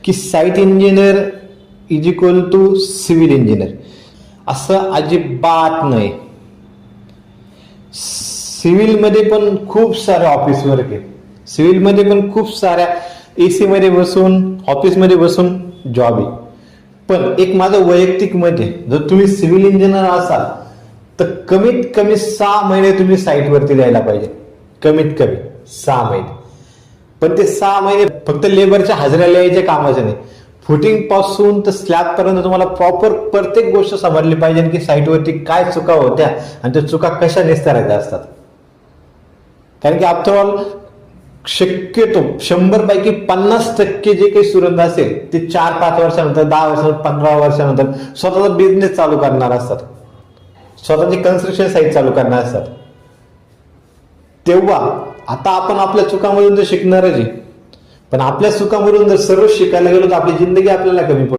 की site engineer is equal to civil engineer, असं अजिबात नाही. सिव्हिलमध्ये पण खूप सारे ऑफिस वर्क आहे, सिव्हिलमध्ये पण खूप साऱ्या AC मध्ये बसून ऑफिसमध्ये बसून जॉब आहे. पण एक माझं वैयक्तिक मत आहे, जर तुम्ही सिव्हिल इंजिनियर असाल तर कमीत कमी 6 महिने तुम्ही साईटवरती राहायला पाहिजे, कमीत कमी 6 महिने. पण ते 6 महिने फक्त लेबरच्या हजेऱ्या लिहायच्या कामाचे नाही, फुटिंग पासून तर स्लॅब पर्यंत तुम्हाला प्रॉपर प्रत्येक गोष्ट समजली पाहिजे की साईटवरती काय चुका होत्या आणि त्या चुका कशा निस्तारायच्या असतात. कारण की आफ्टर ऑल शक्यतो 100 पैकी 50% जे काही स्टुडंट असेल ते 4-5 वर्षानंतर, 10 वर्षानंतर, 15 वर्षानंतर स्वतःचा बिझनेस चालू करणार असतात, स्वतःची कन्स्ट्रक्शन साईट चालू करणार असतात. तेव्हा आता आपण आपल्या चुकांमधून तर शिकणारच आहे, पण आपल्या चुकांमधून जर सर्व शिकायला गेलो तर आपली जिंदगी आपल्याला कमी पडते.